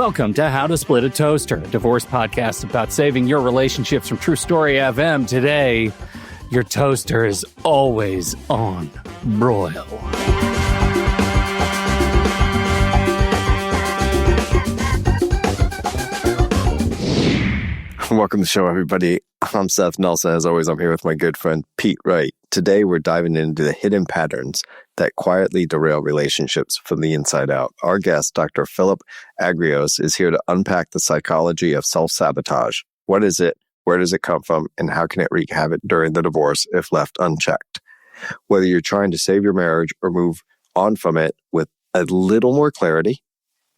Welcome to How to Split a Toaster, a divorce podcast about saving your relationships from True Story FM. Today, your toaster is always on broil. Welcome to the show, everybody. I'm Seth Nelson. As always, I'm here with my good friend, Pete Wright. Today, we're diving into the hidden patterns that quietly derail relationships from the inside out. Our guest, Dr. Philip Agrios, is here to unpack the psychology of self-sabotage. What is it? Where does it come from? And how can it wreak havoc during the divorce if left unchecked? Whether you're trying to save your marriage or move on from it with a little more clarity,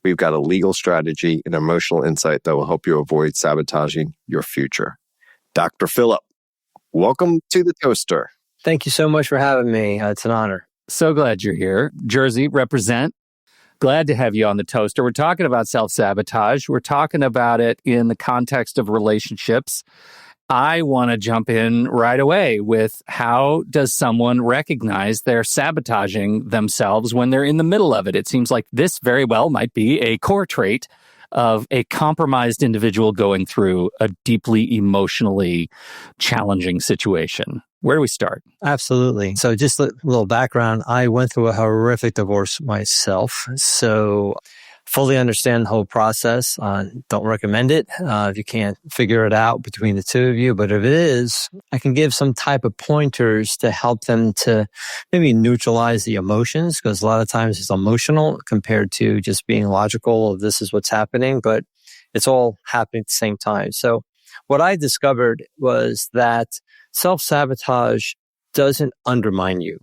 we've got a legal strategy and emotional insight that will help you avoid sabotaging your future. Dr. Philip, welcome to the toaster. Thank you so much for having me. It's an honor. So glad you're here. Jersey, represent. Glad to have you on the toaster. We're talking about self-sabotage. We're talking about it in the context of relationships. I want to jump in right away with how does someone recognize they're sabotaging themselves when they're in the middle of it? It seems like this very well might be a core trait of a compromised individual going through a deeply emotionally challenging situation. Where do we start? Absolutely. So just a little background. I went through a horrific divorce myself. So fully understand the whole process. Don't recommend it if you can't figure it out between the two of you. But if it is, I can give some type of pointers to help them to maybe neutralize the emotions, because a lot of times it's emotional compared to just being logical of this is what's happening, but it's all happening at the same time. So what I discovered was that self-sabotage doesn't undermine you.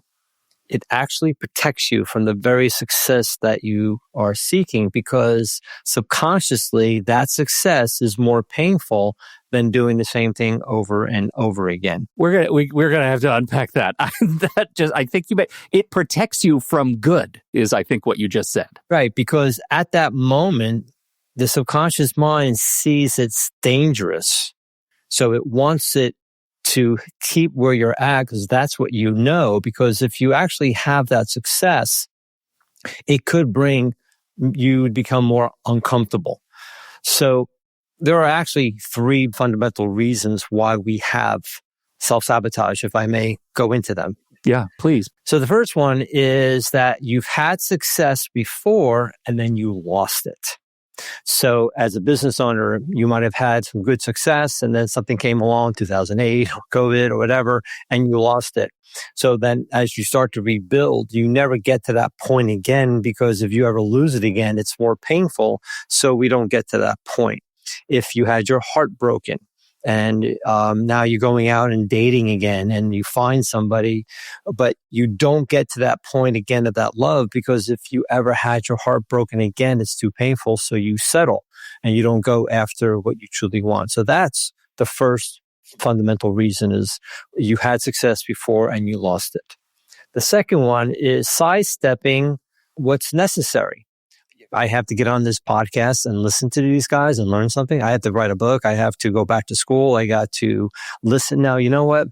It actually protects you from the very success that you are seeking, because subconsciously that success is more painful than doing the same thing over and over again. We're gonna have to unpack that. I think it protects you from good is I think what you just said. Right, because at that moment the subconscious mind sees it's dangerous, so it wants it to keep where you're at because that's what you know. Because if you actually have that success, it could bring you to become more uncomfortable. So there are actually three fundamental reasons why we have self-sabotage, if I may go into them. Yeah, please. So the first one is that you've had success before and then you lost it. So as a business owner, you might have had some good success and then something came along, 2008 or COVID or whatever, and you lost it. So then as you start to rebuild, you never get to that point again, because if you ever lose it again, it's more painful. So we don't get to that point. If you had your heart broken and now you're going out and dating again and you find somebody, but you don't get to that point again of that love, because if you ever had your heart broken again, it's too painful. So you settle and you don't go after what you truly want. So that's the first fundamental reason, is you had success before and you lost it. The second one is sidestepping what's necessary. I have to get on this podcast and listen to these guys and learn something. I have to write a book. I have to go back to school. I got to listen. Now, you know what?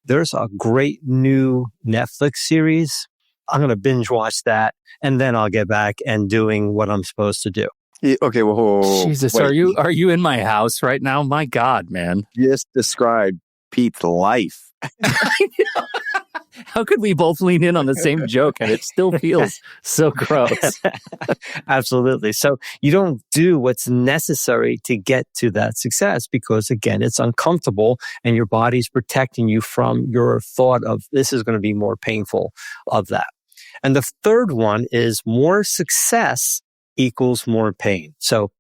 There's a great new Netflix series. I'm going to binge watch that, and then I'll get back and doing what I'm supposed to do. Yeah, okay, well, Jesus, wait. are you in my house right now? My God, man. Just describe Pete's life. How could we both lean in on the same joke and it still feels so gross? Absolutely. So you don't do what's necessary to get to that success because, again, it's uncomfortable and your body's protecting you from your thought of this is going to be more painful of that. And the third one is more success equals more pain. So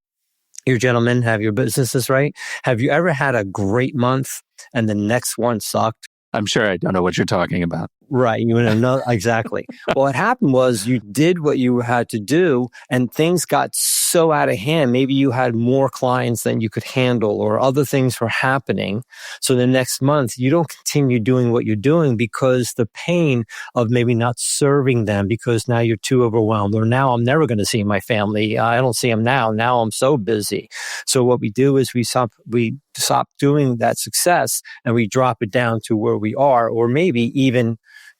you gentlemen have your businesses, right? Have you ever had a great month and the next one sucked? I'm sure I don't know what you're talking about. Right. You know, exactly. Well, what happened was you did what you had to do and things got so out of hand. Maybe you had more clients than you could handle or other things were happening. So the next month you don't continue doing what you're doing because the pain of maybe not serving them because now you're too overwhelmed, or now I'm never going to see my family. I don't see them now. Now I'm so busy. So what we do is we stop doing that success and we drop it down to where we are, or maybe even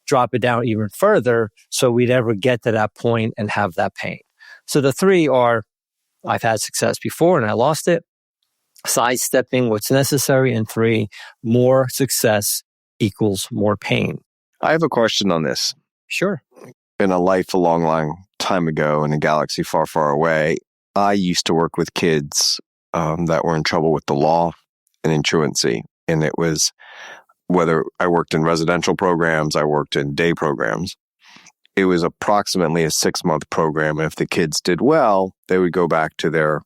drop it down even further so we'd ever get to that point and have that pain. So the three are I've had success before and I lost it. Sidestepping what's necessary. And 3, more success equals more pain. I have a question on this. Sure. In a life a long, long time ago in a galaxy far, far away, I used to work with kids that were in trouble with the law and truancy. And it was whether I worked in residential programs, I worked in day programs. It was approximately a 6-month program. If the kids did well, they would go back to their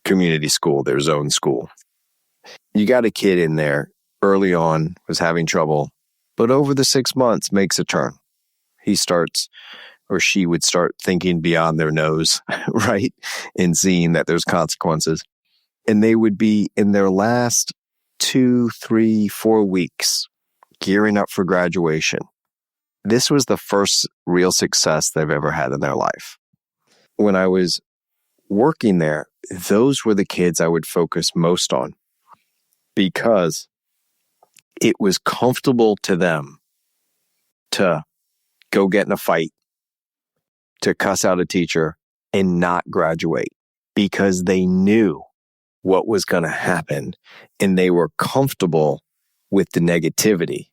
community school, their zone school. You got a kid in there early on, was having trouble, but over the 6 months makes a turn. He starts, or she would start thinking beyond their nose, right? And seeing that there's consequences. And they would be in their last 2, 3, 4 weeks gearing up for graduation. This was the first real success they've ever had in their life. When I was working there, those were the kids I would focus most on because it was comfortable to them to go get in a fight, to cuss out a teacher and not graduate because they knew what was going to happen and they were comfortable with the negativity.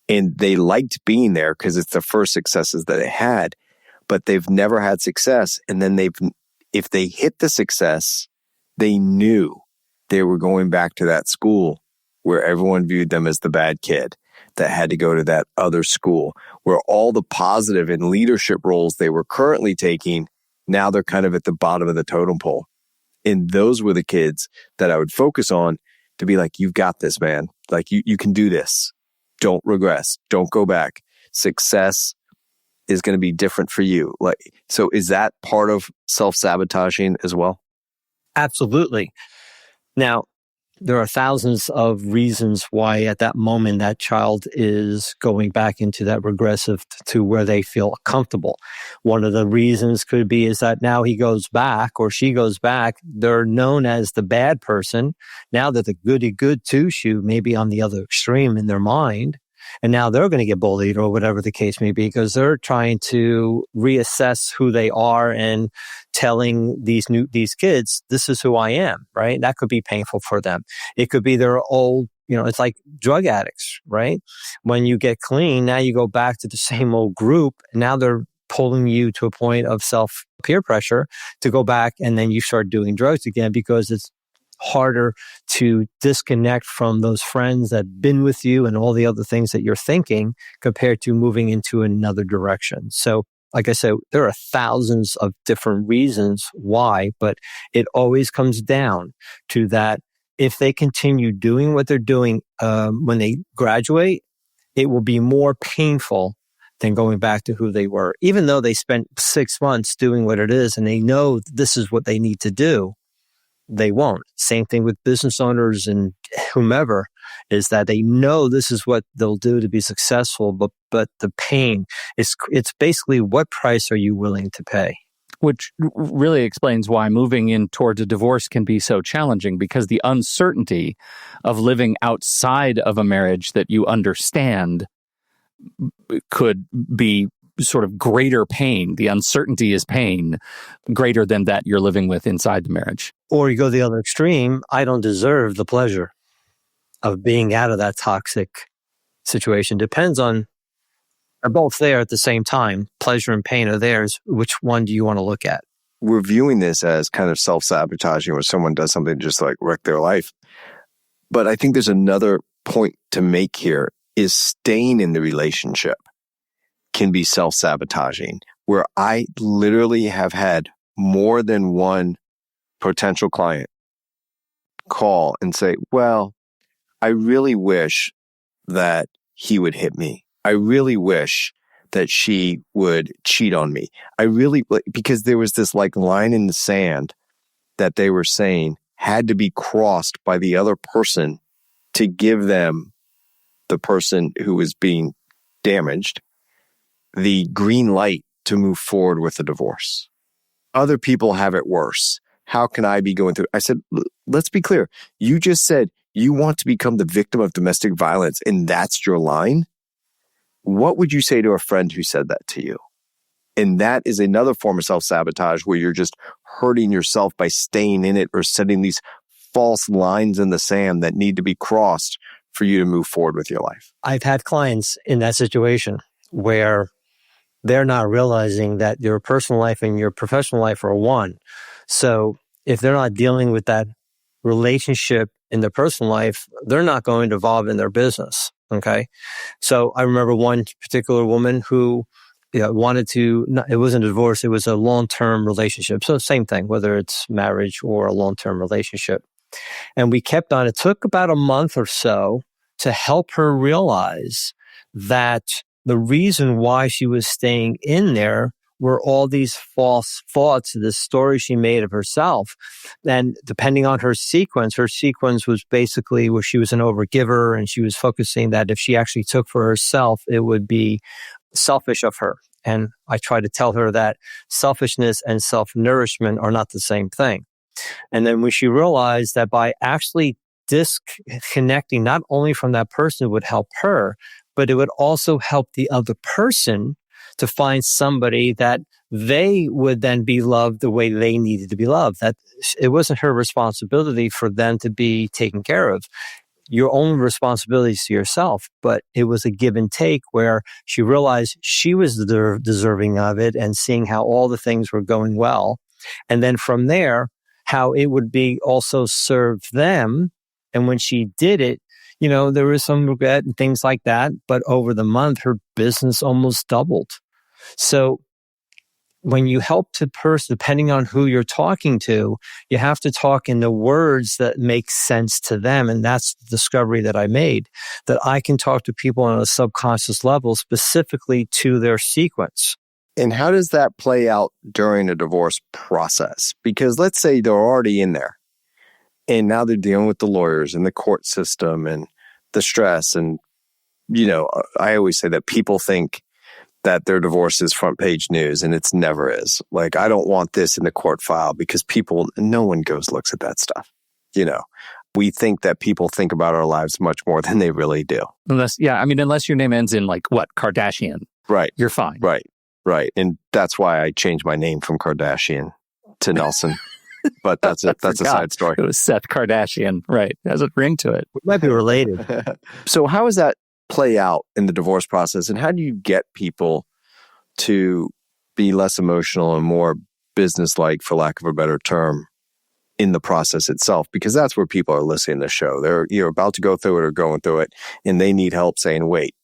And they liked being there because it's the first successes that they had, but they've never had success. And then if they hit the success, they knew they were going back to that school where everyone viewed them as the bad kid that had to go to that other school, where all the positive and leadership roles they were currently taking, now they're kind of at the bottom of the totem pole. And those were the kids that I would focus on to be like, you've got this, man. Like you can do this. Don't regress. Don't go back. Success is going to be different for you. So is that part of self-sabotaging as well? Absolutely. Now, there are thousands of reasons why at that moment that child is going back into that regressive to where they feel comfortable. One of the reasons could be is that now he goes back or she goes back, they're known as the bad person. Now that the goody good two shoe may be on the other extreme in their mind. And now they're going to get bullied or whatever the case may be because they're trying to reassess who they are and telling these kids, this is who I am, right? That could be painful for them. It could be their old, it's like drug addicts, right? When you get clean, now you go back to the same old group. And now they're pulling you to a point of self peer pressure to go back. And then you start doing drugs again because it's harder to disconnect from those friends that have been with you and all the other things that you're thinking compared to moving into another direction. So, like I said, there are thousands of different reasons why, but it always comes down to that if they continue doing what they're doing when they graduate, it will be more painful than going back to who they were. Even though they spent 6 months doing what it is and they know this is what they need to do, they won't. Same thing with business owners and whomever is that they know this is what they'll do to be successful, but the pain it's basically what price are you willing to pay? Which really explains why moving in towards a divorce can be so challenging because the uncertainty of living outside of a marriage that you understand could be sort of greater pain. The uncertainty is pain greater than that you're living with inside the marriage. Or you go the other extreme. I don't deserve the pleasure of being out of that toxic situation. Depends on, they're both there at the same time. Pleasure and pain are theirs. Which one do you want to look at? We're viewing this as kind of self-sabotaging where someone does something to just like wreck their life. But I think there's another point to make here is staying in the relationship can be self-sabotaging, where I literally have had more than one potential client call and say, well, I really wish that he would hit me. I really wish that she would cheat on me. Because there was this like line in the sand that they were saying had to be crossed by the other person to give them, the person who was being damaged, the green light to move forward with a divorce. Other people have it worse. How can I be going through? I said, let's be clear. You just said you want to become the victim of domestic violence and that's your line. What would you say to a friend who said that to you? And that is another form of self-sabotage where you're just hurting yourself by staying in it or setting these false lines in the sand that need to be crossed for you to move forward with your life. I've had clients in that situation where they're not realizing that your personal life and your professional life are one. So if they're not dealing with that relationship in their personal life, they're not going to evolve in their business. Okay. So I remember one particular woman who wanted to, it wasn't a divorce, it was a long-term relationship. So same thing, whether it's marriage or a long-term relationship. And we kept on, it took about a month or so to help her realize that the reason why she was staying in there were all these false thoughts, this story she made of herself. And depending on her sequence was basically where she was an overgiver and she was focusing that if she actually took for herself, it would be selfish of her. And I try to tell her that selfishness and self-nourishment are not the same thing. And then when she realized that by actually disconnecting not only from that person, it would help her, but it would also help the other person to find somebody that they would then be loved the way they needed to be loved. That it wasn't her responsibility for them to be taken care of. Your own responsibilities to yourself, but it was a give and take where she realized she was deserving of it and seeing how all the things were going well. And then from there, how it would be also serve them. And when she did it, there was some regret and things like that. But over the month, her business almost doubled. So when you help the person, depending on who you're talking to, you have to talk in the words that make sense to them. And that's the discovery that I made, that I can talk to people on a subconscious level specifically to their sequence. And how does that play out during a divorce process? Because let's say they're already in there and now they're dealing with the lawyers and the court system and the stress. And, I always say that people think that their divorce is front page news, and it's never is. Like, I don't want this in the court file because no one looks at that stuff. We think that people think about our lives much more than they really do. Unless your name ends in Kardashian. Right. You're fine. Right. And that's why I changed my name from Kardashian to Nelson. But that's a side story. It was Seth Kardashian. Right. It has a ring to it. It might be related. So how does that play out in the divorce process? And how do you get people to be less emotional and more business-like, for lack of a better term, in the process itself? Because that's where people are listening to the show. They're either about to go through it or going through it, and they need help saying, wait,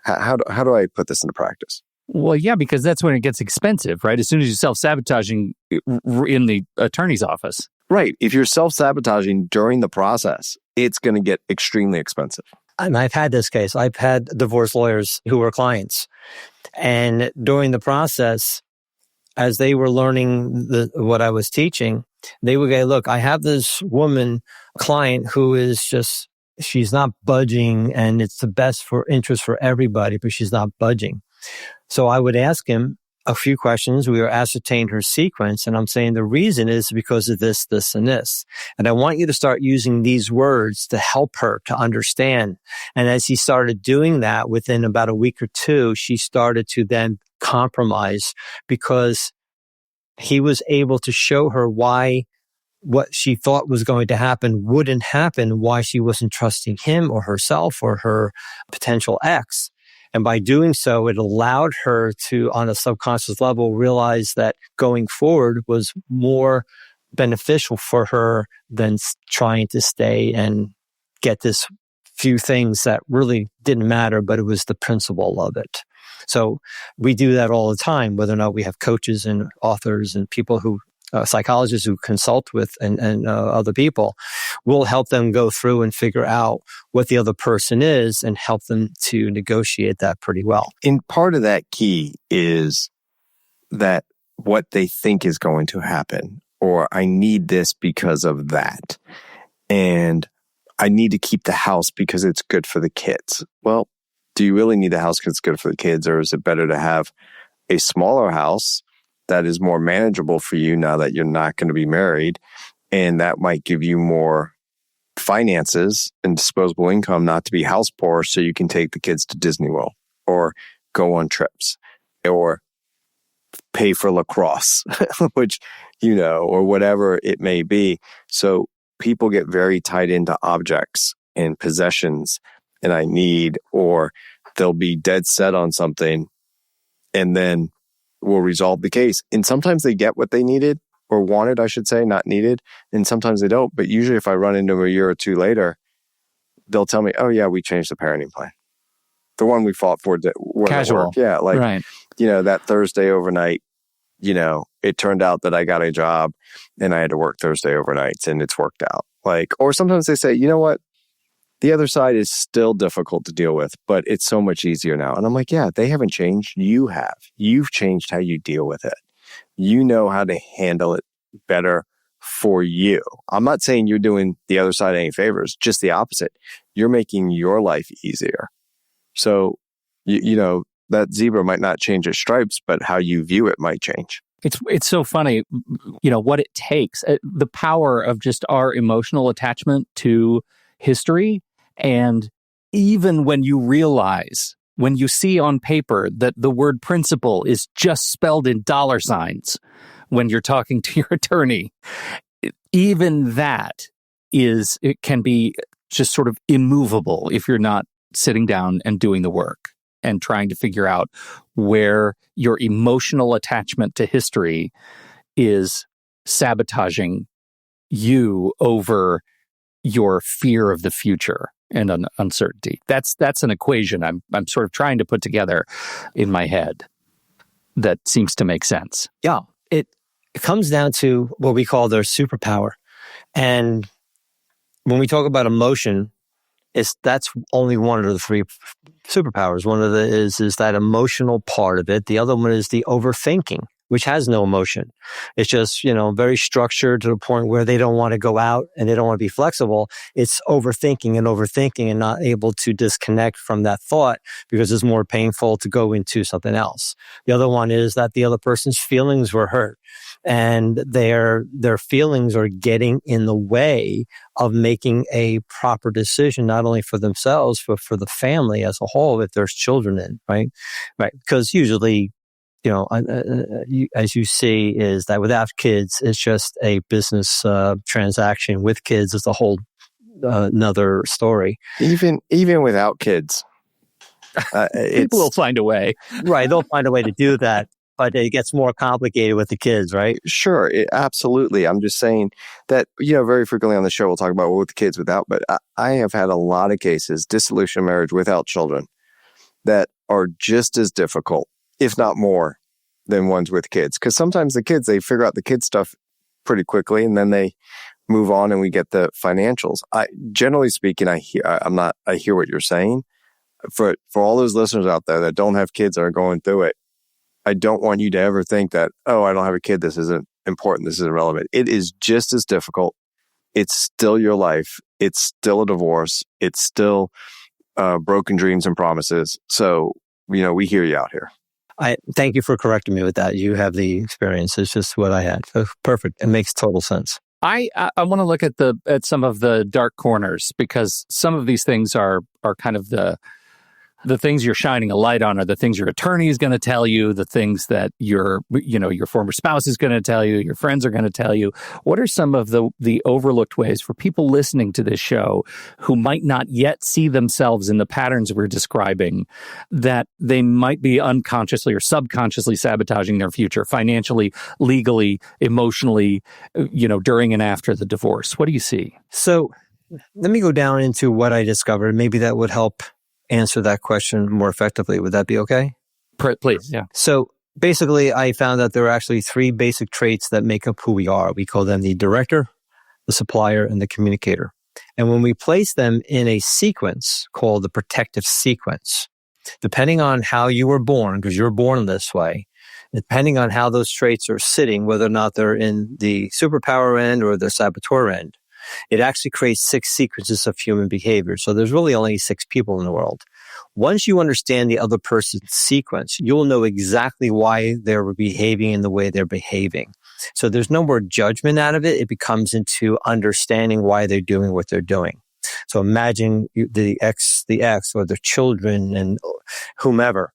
how do I put this into practice? Well, yeah, because that's when it gets expensive, right? As soon as you're self-sabotaging in the attorney's office. Right. If you're self-sabotaging during the process, it's going to get extremely expensive. And I've had this case. I've had divorce lawyers who were clients. And during the process, as they were learning what I was teaching, they would go, look, I have this woman client who is she's not budging, and it's the best for interest for everybody, but she's not budging. So I would ask him a few questions. We were ascertained her sequence, and I'm saying the reason is because of this, this, and this. And I want you to start using these words to help her to understand. And as he started doing that, within about a week or two, she started to then compromise because he was able to show her why what she thought was going to happen wouldn't happen, why she wasn't trusting him or herself or her potential ex. And by doing so, it allowed her to, on a subconscious level, realize that going forward was more beneficial for her than trying to stay and get this few things that really didn't matter, but it was the principle of it. So we do that all the time, whether or not we have coaches and authors and people who psychologists who consult with and other people. We'll help them go through and figure out what the other person is and help them to negotiate that pretty well. And part of that key is that what they think is going to happen, or I need this because of that. And I need to keep the house because it's good for the kids. Well, do you really need the house because it's good for the kids, or is it better to have a smaller house that is more manageable for you now that you're not going to be married, and that might give you more finances and disposable income not to be house poor, so you can take the kids to Disney World or go on trips or pay for lacrosse, which, or whatever it may be. So people get very tied into objects and possessions and I need, or they'll be dead set on something and then we'll resolve the case. And sometimes they get what they needed or wanted, I should say, not needed. And sometimes they don't. But usually if I run into them a year or two later, they'll tell me, oh yeah, we changed the parenting plan. The one we fought for casual. Yeah. Like, right. That Thursday overnight, it turned out that I got a job and I had to work Thursday overnights and it's worked out. Like, or sometimes they say, you know what? The other side is still difficult to deal with, but it's so much easier now. And I'm like, yeah, they haven't changed. You have. You've changed how you deal with it. You know how to handle it better for you. I'm not saying you're doing the other side any favors, just the opposite. You're making your life easier. So, that zebra might not change its stripes, but how you view it might change. It's so funny, what it takes, the power of just our emotional attachment to history. And even when you realize, when you see on paper that the word principle is just spelled in dollar signs when you're talking to your attorney, even that it can be just sort of immovable if you're not sitting down and doing the work and trying to figure out where your emotional attachment to history is sabotaging you over your fear of the future and uncertainty. That's an equation I'm sort of trying to put together in my head that seems to make sense. Yeah, it comes down to what we call their superpower. And when we talk about emotion, that's only one of the three superpowers. One of the is that emotional part of it. The other one is the overthinking, which has no emotion. It's just, very structured to the point where they don't want to go out and they don't want to be flexible. It's overthinking and not able to disconnect from that thought because it's more painful to go into something else. The other one is that the other person's feelings were hurt and their feelings are getting in the way of making a proper decision, not only for themselves, but for the family as a whole, if there's children in, right? Right. Because usually, as you see, is that without kids, it's just a business transaction. With kids, it's a whole another story. Even without kids, people will find a way. Right, they'll find a way to do that, but it gets more complicated with the kids, right? Sure, absolutely. I'm just saying that very frequently on the show we'll talk about with kids without, but I have had a lot of cases, dissolution of marriage without children, that are just as difficult, if not more, than ones with kids. Because sometimes the kids, they figure out the kids stuff pretty quickly and then they move on and we get the financials. Generally speaking, I hear what you're saying. For all those listeners out there that don't have kids that are going through it, I don't want you to ever think that, oh, I don't have a kid, this isn't important, this isn't relevant. It is just as difficult. It's still your life. It's still a divorce. It's still broken dreams and promises. So, we hear you out here. I thank you for correcting me with that. You have the experience. It's just what I had. So perfect. It makes total sense. I want to look at some of the dark corners because some of these things are kind of the things you're shining a light on are the things your attorney is going to tell you, the things that your former spouse is going to tell you, your friends are going to tell you. What are some of the overlooked ways for people listening to this show who might not yet see themselves in the patterns we're describing, that they might be unconsciously or subconsciously sabotaging their future financially, legally, emotionally, during and after the divorce? What do you see? So let me go down into what I discovered. Maybe that would help answer that question more effectively. Would that be okay? Please, yeah. So basically, I found that there are actually three basic traits that make up who we are. We call them the director, the supplier, and the communicator. And when we place them in a sequence called the protective sequence, depending on how you were born, because you're born this way, depending on how those traits are sitting, whether or not they're in the superpower end or the saboteur end, it actually creates 6 sequences of human behavior. So there's really only 6 people in the world. Once you understand the other person's sequence, you'll know exactly why they're behaving in the way they're behaving. So there's no more judgment out of it. It becomes into understanding why they're doing what they're doing. So imagine the ex or their children and whomever.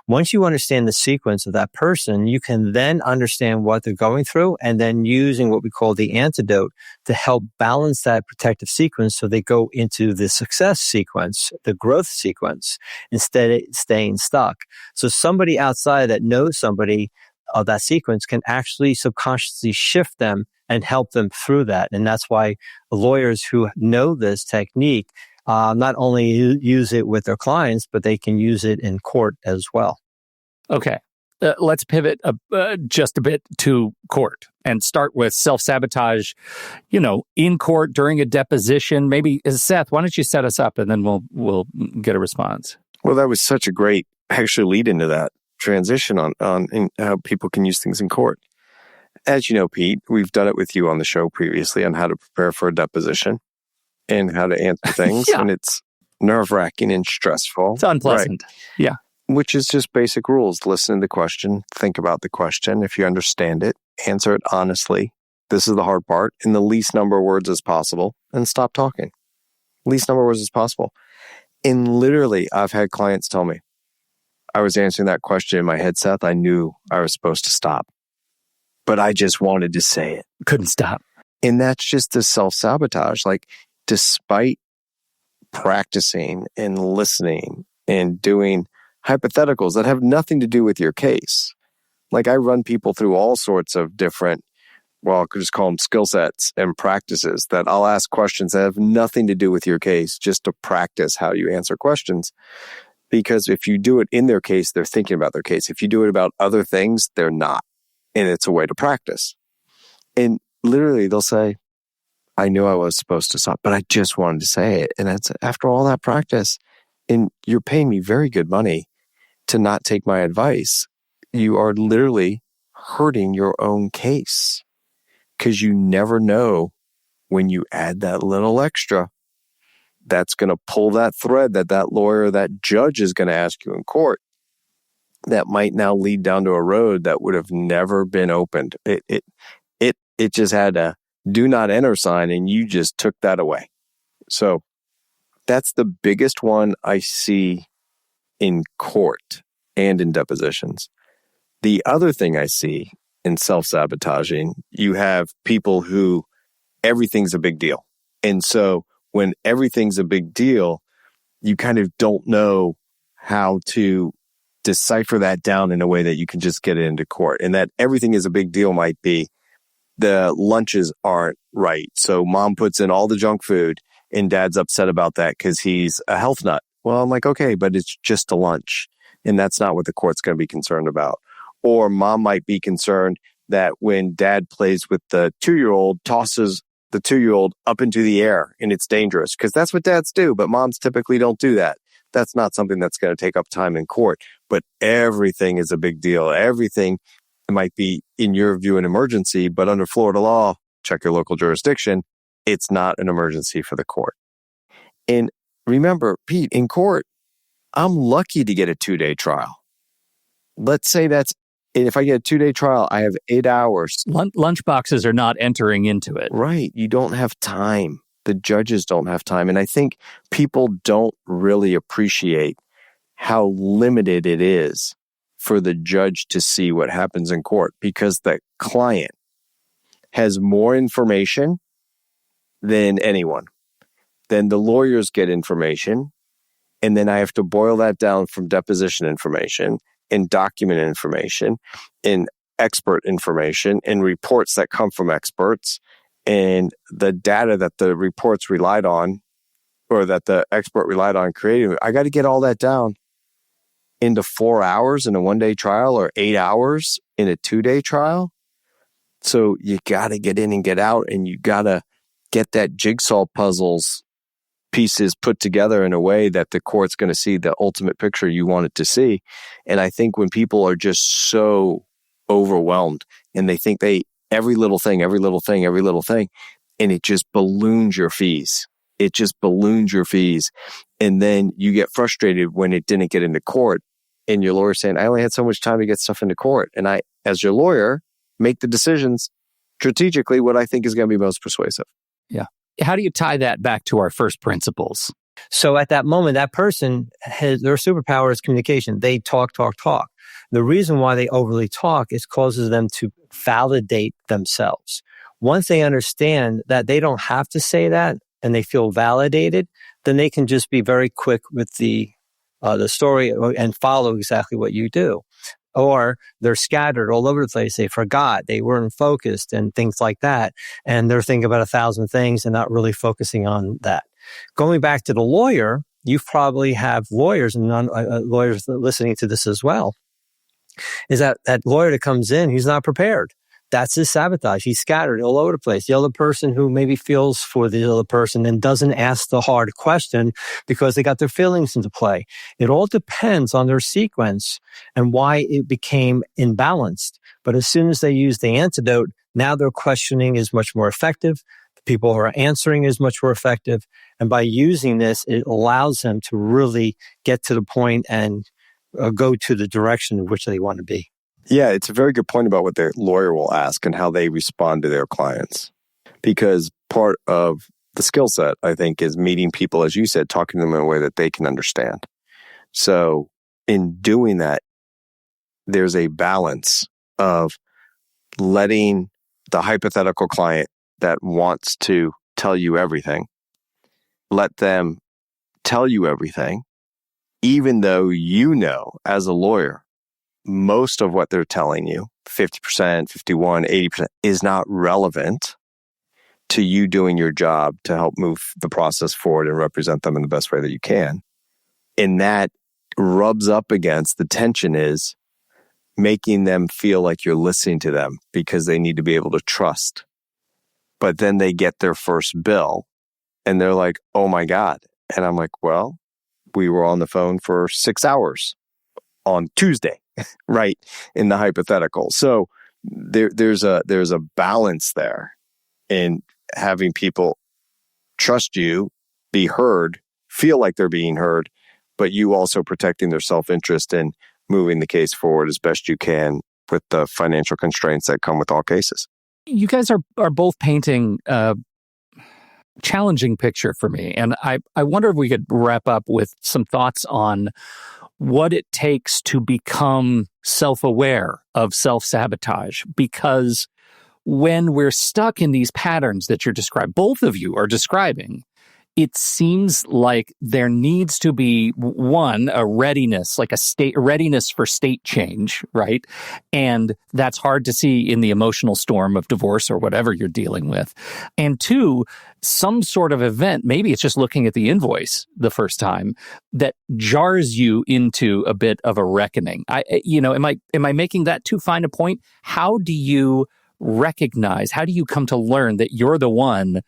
Once you understand the sequence of that person, you can then understand what they're going through and then using what we call the antidote to help balance that protective sequence so they go into the success sequence, the growth sequence, instead of staying stuck. So somebody outside that knows somebody of that sequence can actually subconsciously shift them and help them through that. And that's why lawyers who know this technique not only use it with their clients, but they can use it in court as well. Okay. Let's pivot just a bit to court and start with self-sabotage, in court during a deposition. Maybe, Seth, why don't you set us up and then we'll get a response. Well, that was such a great actually lead into that transition on how people can use things in court. As you know, Pete, we've done it with you on the show previously on how to prepare for a deposition and how to answer things. Yeah. And it's nerve-wracking and stressful. It's unpleasant. Right. Yeah. Which is just basic rules. Listen to the question, think about the question. If you understand it, answer it honestly. This is the hard part. In the least number of words as possible, and stop talking. Least number of words as possible. And literally, I've had clients tell me, I was answering that question in my head, Seth. I knew I was supposed to stop, but I just wanted to say it. Couldn't stop. And that's just the self-sabotage. Like, despite practicing and listening and doing hypotheticals that have nothing to do with your case. Like, I run people through all sorts of different, I could just call them skill sets and practices that I'll ask questions that have nothing to do with your case just to practice how you answer questions. Because if you do it in their case, they're thinking about their case. If you do it about other things, they're not. And it's a way to practice. And literally they'll say, I knew I was supposed to stop, but I just wanted to say it. And it's after all that practice, and you're paying me very good money to not take my advice, you are literally hurting your own case because you never know when you add that little extra that's going to pull that thread that lawyer, that judge is going to ask you in court that might now lead down to a road that would have never been opened. It just had a do not enter sign and you just took that away. So that's the biggest one I see in court and in depositions. The other thing I see in self-sabotaging, you have people who everything's a big deal. And so when everything's a big deal, you kind of don't know how to decipher that down in a way that you can just get it into court. And that everything is a big deal might be the lunches aren't right. So mom puts in all the junk food and dad's upset about that because he's a health nut. Well, I'm like, okay, but it's just a lunch. And that's not what the court's going to be concerned about. Or mom might be concerned that when dad plays with the 2-year-old, tosses the 2-year-old up into the air and it's dangerous because that's what dads do. But moms typically don't do that. That's not something that's going to take up time in court. But everything is a big deal. Everything might be, in your view, an emergency, but under Florida law, check your local jurisdiction, it's not an emergency for the court. And remember, Pete, in court, I'm lucky to get a 2-day trial. Let's say if I get a 2-day trial, I have 8 hours. Lunch boxes are not entering into it. Right. You don't have time. The judges don't have time. And I think people don't really appreciate how limited it is for the judge to see what happens in court because the client has more information than anyone. Then the lawyers get information, and then I have to boil that down from deposition information and document information and expert information and reports that come from experts and the data that the reports relied on or that the expert relied on creating. I got to get all that down into 4 hours in a 1-day trial or 8 hours in a 2-day trial. So you got to get in and get out, and you got to get that jigsaw puzzles pieces put together in a way that the court's going to see the ultimate picture you want it to see. And I think when people are just so overwhelmed and they think every little thing, and it just balloons your fees. It just balloons your fees. And then you get frustrated when it didn't get into court and your lawyer's saying, I only had so much time to get stuff into court. And I, as your lawyer, make the decisions strategically what I think is going to be most persuasive. Yeah. How do you tie that back to our first principles? So at that moment, that person their superpower is communication. They talk. The reason why they overly talk is causes them to validate themselves. Once they understand that they don't have to say that and they feel validated, then they can just be very quick with the story and follow exactly what you do. Or they're scattered all over the place. They forgot, they weren't focused and things like that. And they're thinking about 1,000 things and not really focusing on that. Going back to the lawyer, you probably have lawyers and lawyers listening to this as well, is that lawyer that comes in, he's not prepared. That's his sabotage. He's scattered all over the place. The other person who maybe feels for the other person and doesn't ask the hard question because they got their feelings into play. It all depends on their sequence and why it became imbalanced. But as soon as they use the antidote, now their questioning is much more effective. The people who are answering is much more effective. And by using this, it allows them to really get to the point and go to the direction in which they want to be. Yeah, it's a very good point about what their lawyer will ask and how they respond to their clients. Because part of the skill set, I think, is meeting people, as you said, talking to them in a way that they can understand. So in doing that, there's a balance of letting the hypothetical client that wants to tell you everything, let them tell you everything, even though you know, as a lawyer, most of what they're telling you, 50%, 51, 80%, is not relevant to you doing your job to help move the process forward and represent them in the best way that you can. And that rubs up against the tension is making them feel like you're listening to them because they need to be able to trust. But then they get their first bill and they're like, oh my God. And I'm like, well, we were on the phone for 6 hours on Tuesday, right? In the hypothetical. So there's a balance there in having people trust you, be heard, feel like they're being heard, but you also protecting their self-interest and moving the case forward as best you can with the financial constraints that come with all cases. You guys are both painting a challenging picture for me. And I wonder if we could wrap up with some thoughts on what it takes to become self-aware of self-sabotage. Because when we're stuck in these patterns that you're describing, both of you are describing, it seems like there needs to be, one, a readiness, like a readiness for state change, right? And that's hard to see in the emotional storm of divorce or whatever you're dealing with. And two, some sort of event, maybe it's just looking at the invoice the first time, that jars you into a bit of a reckoning. Am I making that too fine a point? How do you recognize, how do you come to learn that you're the one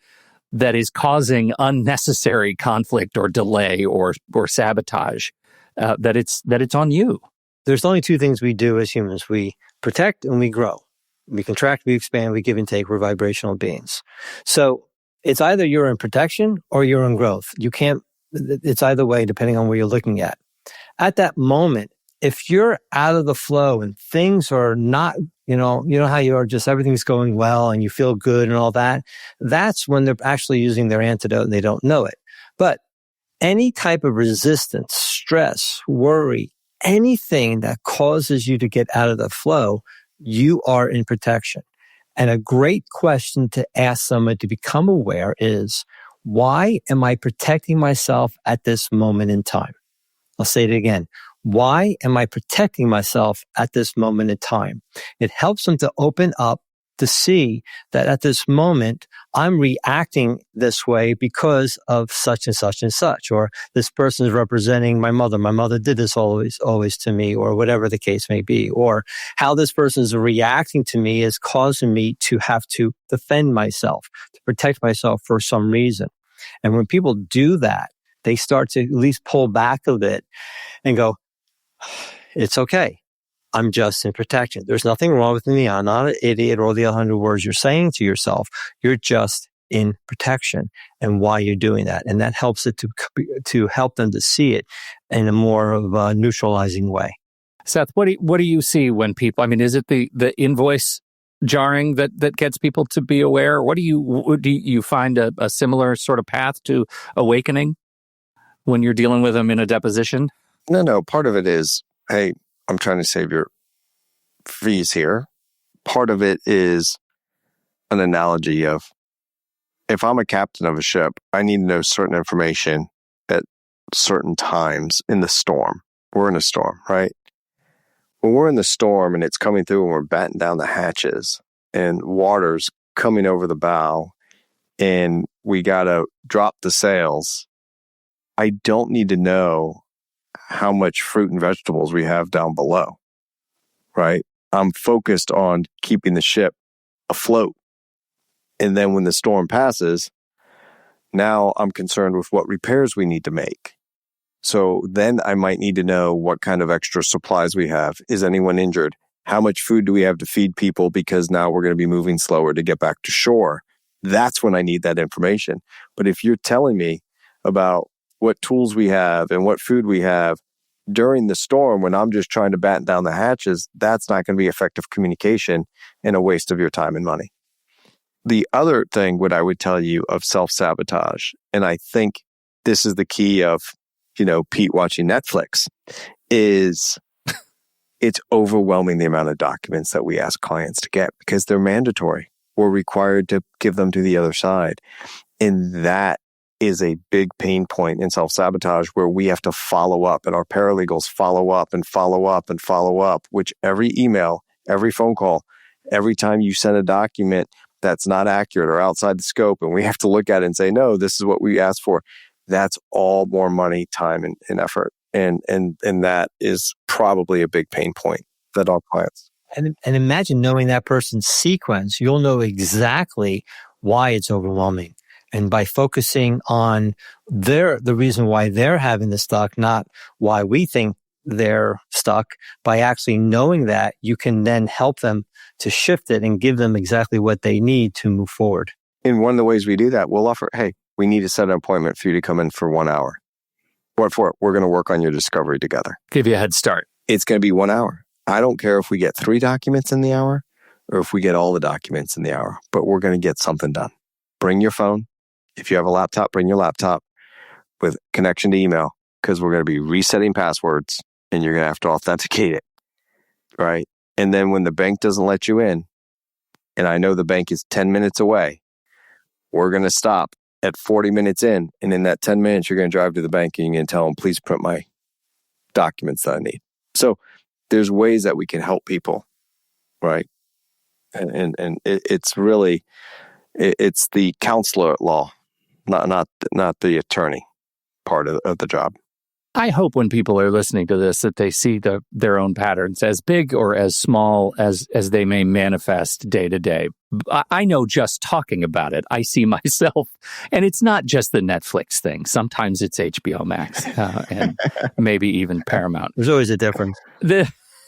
that is causing unnecessary conflict or delay or sabotage, that it's on you? There's only two things we do as humans. We protect and we grow. We contract, we expand, we give and take. We're vibrational beings. So it's either you're in protection or you're in growth. It's either way, depending on where you're looking at. At that moment, if you're out of the flow and things are not, you know how you are, just everything's going well and you feel good and all that, that's when they're actually using their antidote and they don't know it. But any type of resistance, stress, worry, anything that causes you to get out of the flow, you are in protection. And a great question to ask someone to become aware is, why am I protecting myself at this moment in time? I'll say it again. Why am I protecting myself at this moment in time? It helps them to open up to see that at this moment, I'm reacting this way because of such and such and such, or this person is representing my mother. My mother did this always to me, or whatever the case may be, or how this person is reacting to me is causing me to have to defend myself, to protect myself for some reason. And when people do that, they start to at least pull back a bit and go, it's okay. I'm just in protection. There's nothing wrong with me. I'm not an idiot, or all the 100 words you're saying to yourself. You're just in protection, and why you're doing that. And that helps it to help them to see it in a more of a neutralizing way. Seth, what do you see when people, is it the invoice jarring that gets people to be aware? Do you find a similar sort of path to awakening? when you're dealing with them in a deposition? No. Part of it is, hey, I'm trying to save your fees here. Part of it is an analogy of, if I'm a captain of a ship, I need to know certain information at certain times in the storm. We're in a storm, right? When we're in the storm and it's coming through and we're batting down the hatches and water's coming over the bow and we got to drop the sails, I don't need to know how much fruit and vegetables we have down below, right? I'm focused on keeping the ship afloat. And then when the storm passes, now I'm concerned with what repairs we need to make. So then I might need to know what kind of extra supplies we have. Is anyone injured? How much food do we have to feed people? Because now we're going to be moving slower to get back to shore. That's when I need that information. But if you're telling me about what tools we have and what food we have during the storm when I'm just trying to batten down the hatches, that's not going to be effective communication and a waste of your time and money. The other thing, what I would tell you of self-sabotage, and I think this is the key of, Pete watching Netflix, is it's overwhelming the amount of documents that we ask clients to get because they're mandatory. We're required to give them to the other side. And that is a big pain point in self-sabotage where we have to follow up and our paralegals follow up and follow up and follow up, which every email, every phone call, every time you send a document that's not accurate or outside the scope and we have to look at it and say, no, this is what we asked for. That's all more money, time, and effort. And that is probably a big pain point that all clients. And imagine knowing that person's sequence, you'll know exactly why it's overwhelming. And by focusing on the reason why they're having the stuck, not why we think they're stuck, by actually knowing that, you can then help them to shift it and give them exactly what they need to move forward. And one of the ways we do that, we'll offer, hey, we need to set an appointment for you to come in for 1 hour. What for? We're going to work on your discovery together. Give you a head start. It's going to be 1 hour. I don't care if we get 3 documents in the hour or if we get all the documents in the hour, but we're going to get something done. Bring your phone. If you have a laptop, bring your laptop with connection to email because we're going to be resetting passwords and you're going to have to authenticate it, right? And then when the bank doesn't let you in, and I know the bank is 10 minutes away, we're going to stop at 40 minutes in. And in that 10 minutes, you're going to drive to the bank and you're going to tell them, please print my documents that I need. So there's ways that we can help people, right? And it's really, it's the counselor at law, not the attorney part of the job. I hope when people are listening to this that they see their own patterns, as big or as small as they may manifest day to day. I know just talking about it, I see myself, and it's not just the Netflix thing. Sometimes it's HBO Max and maybe even Paramount. There's always a difference.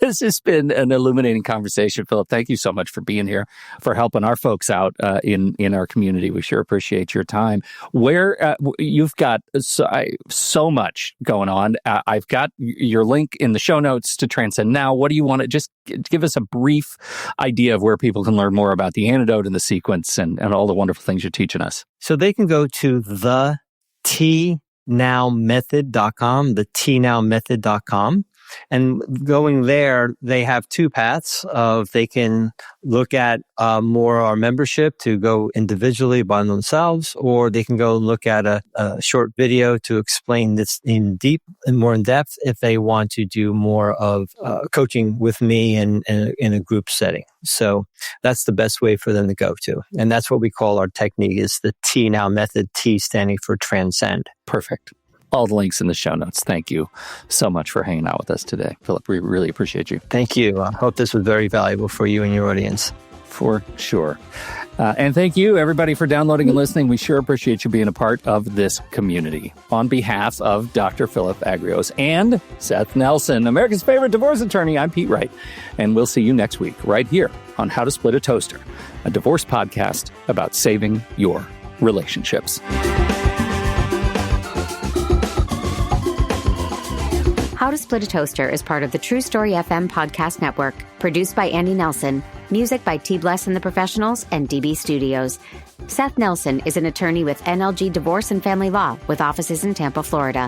This has been an illuminating conversation, Philip. Thank you so much for being here, for helping our folks out in our community. We sure appreciate your time. Where you've got so much going on. I've got your link in the show notes to Transcend Now. What do you want to just give us a brief idea of where people can learn more about the antidote and the sequence and all the wonderful things you're teaching us? So they can go to the tnowmethod.com, the tnowmethod.com. And going there, they have 2 paths of they can look at more our membership to go individually by themselves, or they can go look at a short video to explain this in deep and more in depth if they want to do more of coaching with me in a group setting. So that's the best way for them to go to. And that's what we call our technique is the T Now method, T standing for transcend. Perfect. All the links in the show notes. Thank you so much for hanging out with us today, Philip. We really appreciate you. Thank you. I hope this was very valuable for you and your audience. For sure. And thank you, everybody, for downloading and listening. We sure appreciate you being a part of this community. On behalf of Dr. Philip Agrios and Seth Nelson, America's favorite divorce attorney, I'm Pete Wright. And we'll see you next week right here on How to Split a Toaster, a divorce podcast about saving your relationships. How How to Split a Toaster is part of the True Story FM podcast network, produced by Andy Nelson, music by T. Bless and the Professionals and DB Studios. Seth Nelson is an attorney with NLG Divorce and Family Law with offices in Tampa, Florida.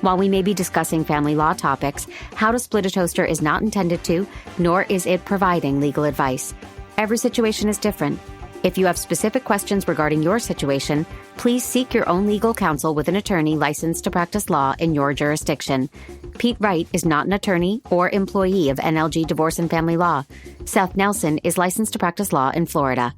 While we may be discussing family law topics, How to Split a Toaster is not intended to, nor is it providing legal advice. Every situation is different. If you have specific questions regarding your situation, please seek your own legal counsel with an attorney licensed to practice law in your jurisdiction. Pete Wright is not an attorney or employee of NLG Divorce and Family Law. Seth Nelson is licensed to practice law in Florida.